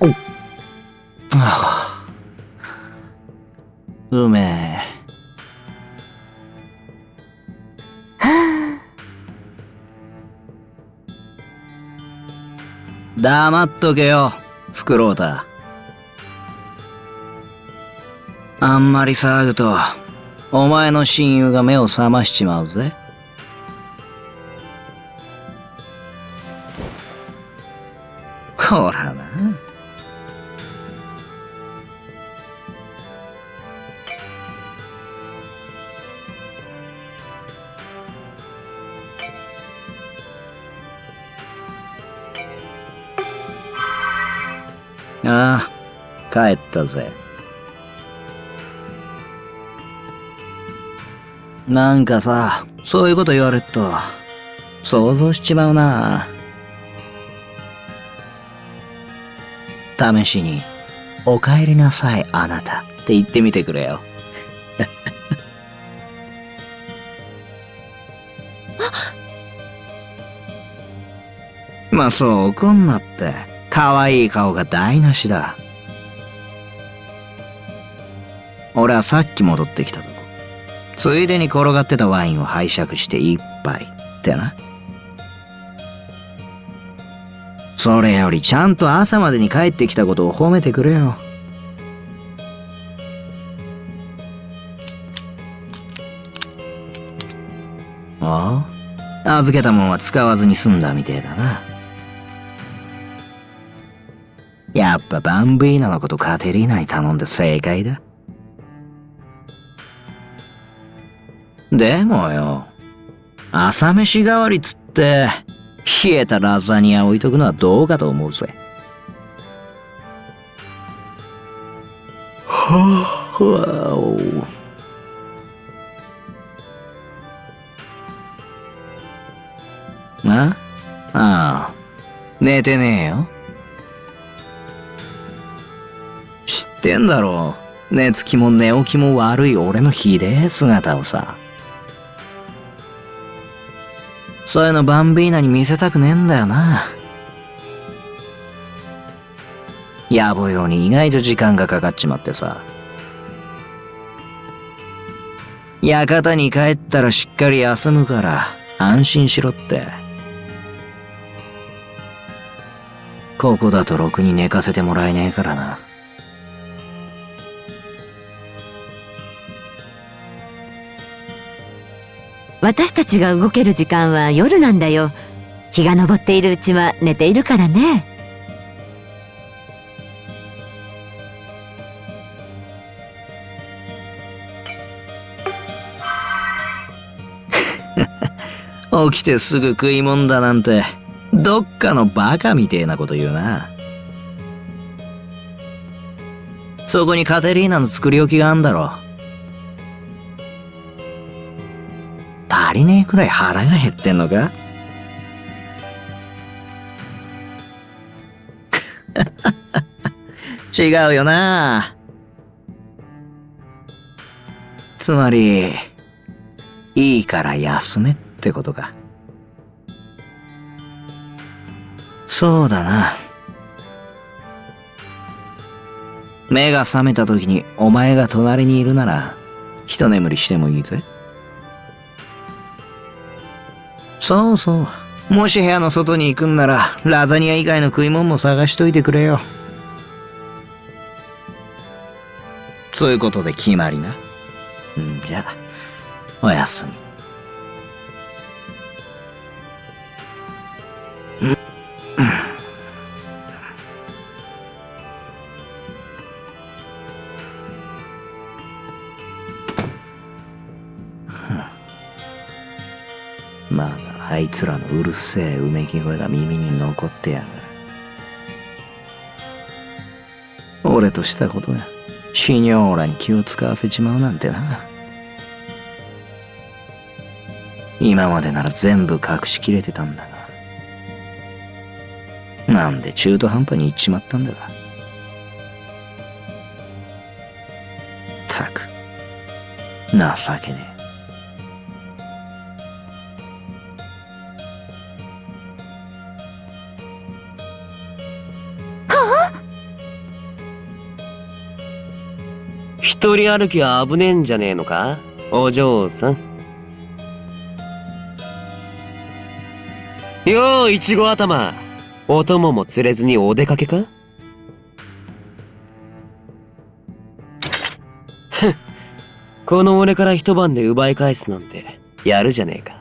おっ。ああ、うめえ。は黙っとけよ、フクロウタ。あんまり騒ぐと、お前の親友が目を覚ましちまうぜ。ほらな。ああ、帰ったぜ。なんかさ、そういうこと言われると、想像しちまうな。試しに、お帰りなさい、あなたって言ってみてくれよ。まあそう怒んなって、可愛い顔が台無しだ。俺はさっき戻ってきたとこ。ついでに転がってたワインを拝借して一杯ってな。それよりちゃんと朝までに帰ってきたことを褒めてくれよ。ああ、預けたもんは使わずに済んだみてえだな。やっぱバンビーナのことカテリーナに頼んで正解だ。でもよ、朝飯代わりつって、冷えたラザニア置いとくのはどうかと思うぜ。はぁ、わお。あああ、寝てねえよ。知ってんだろう。寝つきも寝起きも悪い俺のひでえ姿をさ。そういうのバンビーナに見せたくねえんだよな。野暮用に意外と時間がかかっちまってさ。館に帰ったらしっかり休むから安心しろって。ここだとろくに寝かせてもらえねえからな。私たちが動ける時間は夜なんだよ。日が昇っているうちは寝ているからね。起きてすぐ食いもんだなんて、どっかのバカみてえなこと言うな。そこにカテリーナの作り置きがあんだろ。足りねえくらい腹が減ってんのか？違うよな。つまり、いいから休めってことか。そうだな。目が覚めた時にお前が隣にいるなら、一眠りしてもいいぜ。そうそう。もし部屋の外に行くんなら、ラザニア以外の食い物も探しといてくれよ。そういうことで決まりな。じゃあ、おやすみ。まあ、あいつらのうるせえうめき声が耳に残ってやがる。俺としたことがシニョーラに気を使わせちまうなんてな。今までなら全部隠しきれてたんだが、なんで中途半端に行っちまったんだか。ったく、情けねえ。一人歩きは危ねえんじゃねえのか、お嬢さん。よう、いちご頭。お供も連れずにお出かけか？ふん、この俺から一晩で奪い返すなんて、やるじゃねえか。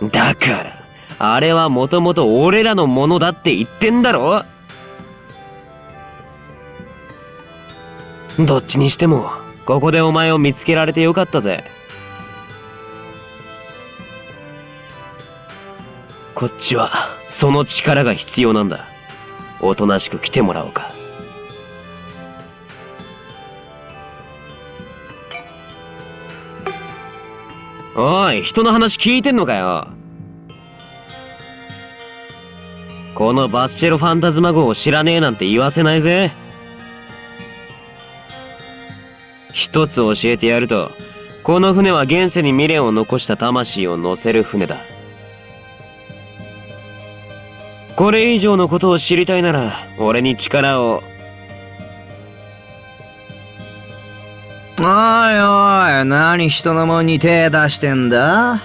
だから、あれはもともと俺らのものだって言ってんだろ？どっちにしても、ここでお前を見つけられてよかったぜ。こっちは、その力が必要なんだ。おとなしく来てもらおうか。おい、人の話聞いてんのかよ。このバッシェロファンタズマ号を知らねえなんて言わせないぜ。一つ教えてやると、この船は現世に未練を残した魂を乗せる船だ。これ以上のことを知りたいなら、俺に力を。おいおい、何人のもんに手出してんだ？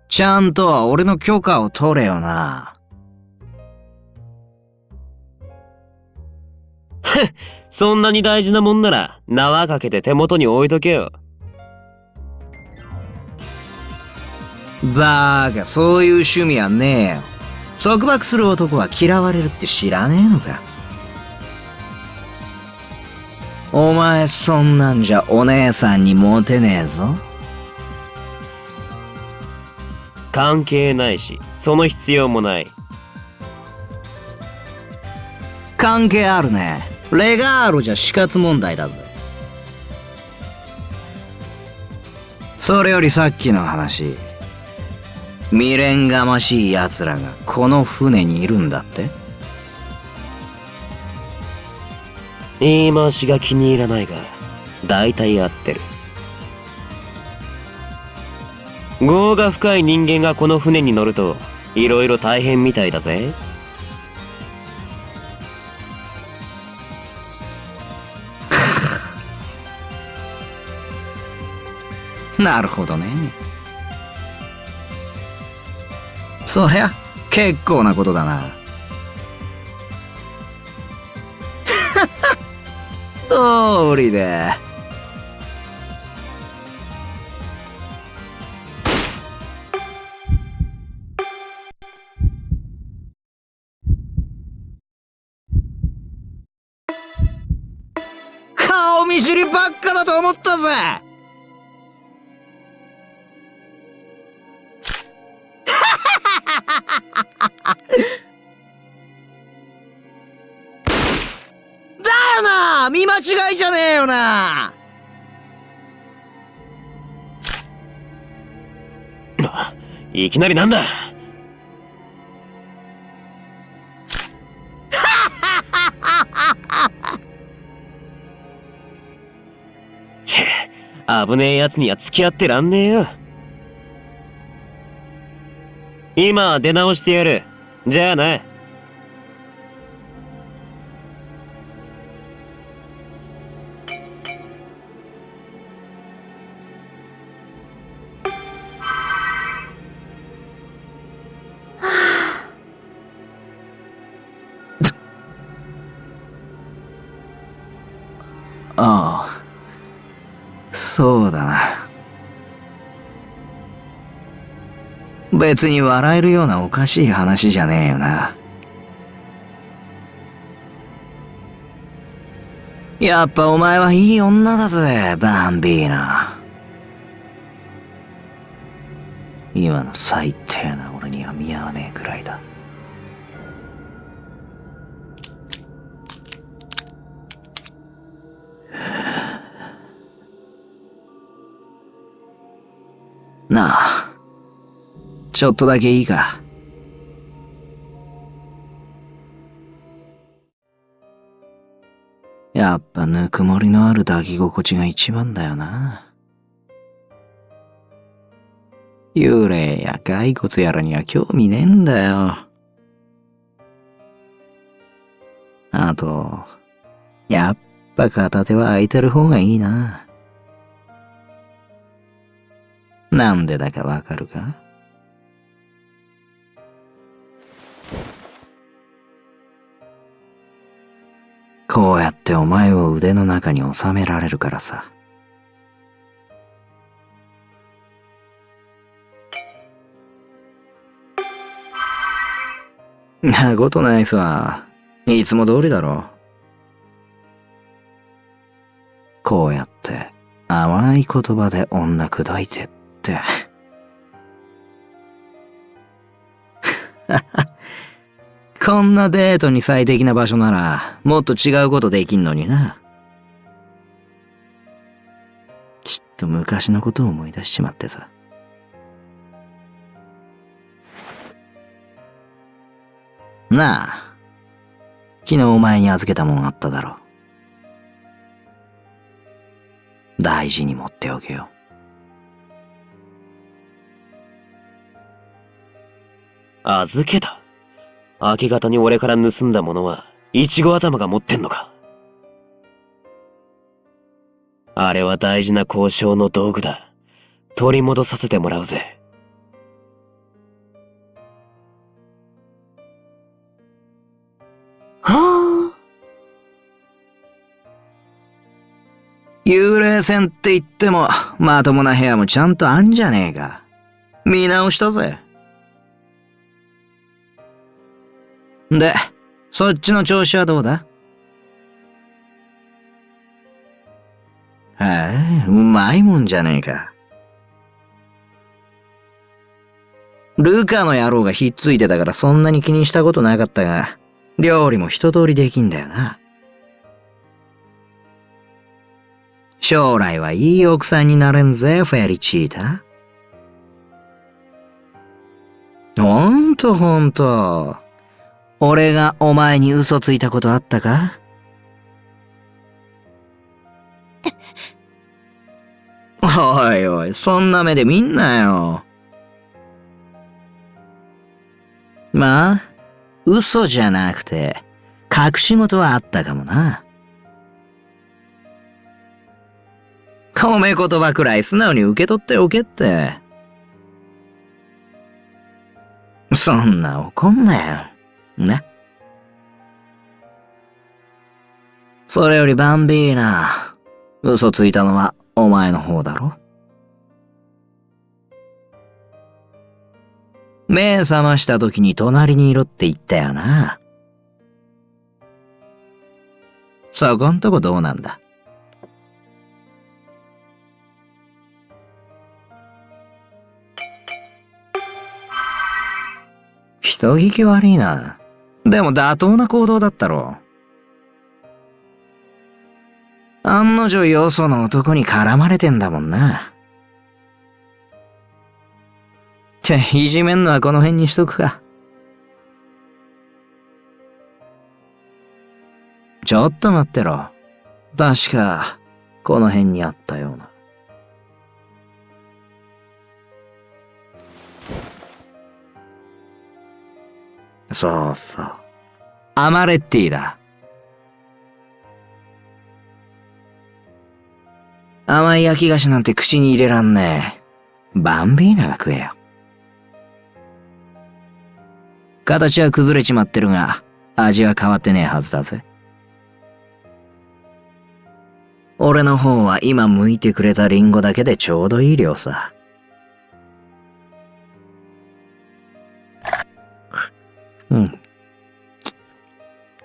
ちゃんと俺の許可を取れよな。そんなに大事なもんなら、縄かけて手元に置いとけよ。バーカ、そういう趣味はねえよ。束縛する男は嫌われるって知らねえのか？お前そんなんじゃお姉さんにモテねえぞ。関係ないし、その必要もない。関係あるね。レガーロじゃ死活問題だぜ。それよりさっきの話。未練がましい奴らがこの船にいるんだって？言い回しが気に入らないが、大体合ってる。業が深い人間がこの船に乗ると、いろいろ大変みたいだぜ。なるほどね。そりゃ結構なことだな。通りで。顔見知りばっかだと思ったぜ。だよな、見間違いじゃねえよな。いきなりなんだ。チェ、危ねえやつには付き合ってらんねえよ。今出直してやる。じゃあな。ああ、そうだな。別に笑えるようなおかしい話じゃねえよな。やっぱお前はいい女だぜ、バンビーナ。今の最低な俺には見合わねえくらいだ。なあ、ちょっとだけいいか？いやっぱぬくもりのある抱き心地が一番だよな。幽霊や骸骨やらには興味ねえんだよ。あと、やっぱ片手は空いてる方がいいな。なんでだかわかるか？こうやってお前を腕の中に収められるからさ。なことないさ。いつも通りだろ。こうやって甘い言葉で女口説いてって。こんなデートに最適な場所ならもっと違うことできんのにな。ちっと昔のことを思い出しちまってさ。なあ、昨日お前に預けたもんあっただろ。大事に持っておけよ。預けた？明け方に俺から盗んだものは、イチゴ頭が持ってんのか？あれは大事な交渉の道具だ。取り戻させてもらうぜ。はあ。幽霊船って言っても、まともな部屋もちゃんとあんじゃねえか。見直したぜ。で、そっちの調子はどうだ？へえ、うまいもんじゃねえか。ルカの野郎がひっついてたからそんなに気にしたことなかったが、料理も一通りできんだよな。将来はいい奥さんになれんぜ、フェリチータ。ほんとほんと。俺がお前に嘘ついたことあったか？おいおい、そんな目で見んなよ。まあ、嘘じゃなくて、隠し事はあったかもな。褒め言葉くらい素直に受け取っておけって。そんな怒んなよ。ね。それよりバンビーナ、嘘ついたのはお前の方だろ？目覚ました時に隣にいろって言ったよな。そこんとこどうなんだ？人聞き悪いな。でも妥当な行動だったろ。案の定よその男に絡まれてんだもんな。いじめんのはこの辺にしとくか。ちょっと待ってろ。確か、この辺にあったような。そうそう。アマレッティだ。甘い焼き菓子なんて口に入れらんねえ。バンビーナが食えよ。形は崩れちまってるが、味は変わってねえはずだぜ。俺の方は今剥いてくれたリンゴだけでちょうどいい量さ。うん。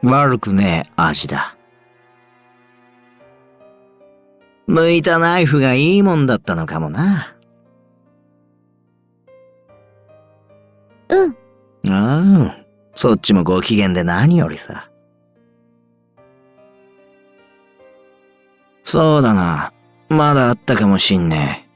悪くねえ味だ。剥いたナイフがいいもんだったのかもな。うん。ああ、そっちもご機嫌で何よりさ。そうだな。まだあったかもしんねえ。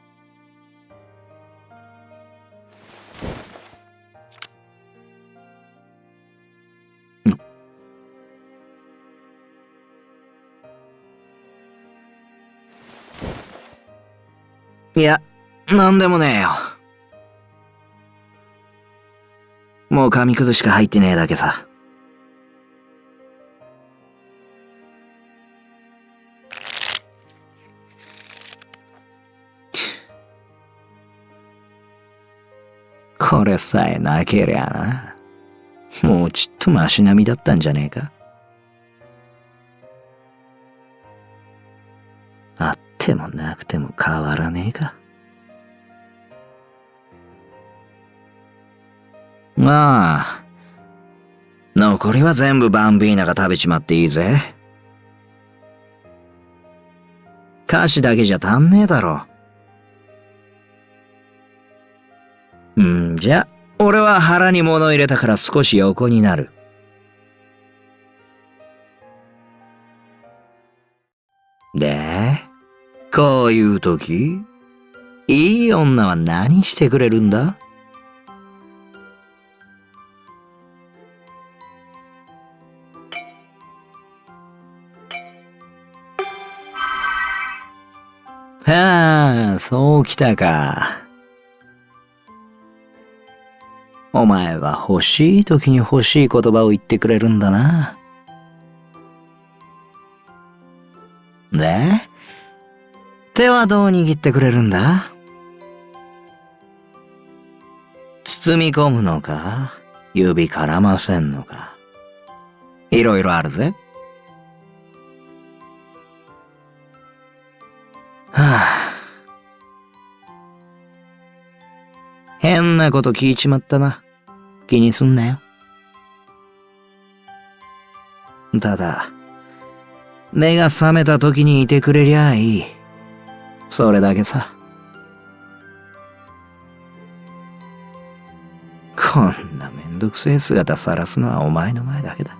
いや、なんでもねえよ。もう紙くずしか入ってねえだけさ。これさえなけりゃな。もうちっとマシ並みだったんじゃねえか。あってもなくても変わらねえか。まあ、残りは全部バンビーナが食べちまっていいぜ。菓子だけじゃ足んねえだろ。じゃ、俺は腹に物入れたから少し横になる。で、こういう時、いい女は何してくれるんだ？はあ、そうきたか。お前は欲しい時に欲しい言葉を言ってくれるんだな。で、手はどう握ってくれるんだ？包み込むのか、指絡ませんのか。いろいろあるぜ。はあ。変なこと聞いちまったな。気にすんなよ。ただ、目が覚めた時にいてくれりゃいい。それだけさ。こんなめんどくせえ姿晒すのはお前の前だけだ。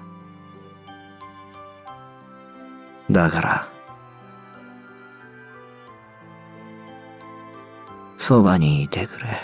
だから、そばにいてくれ。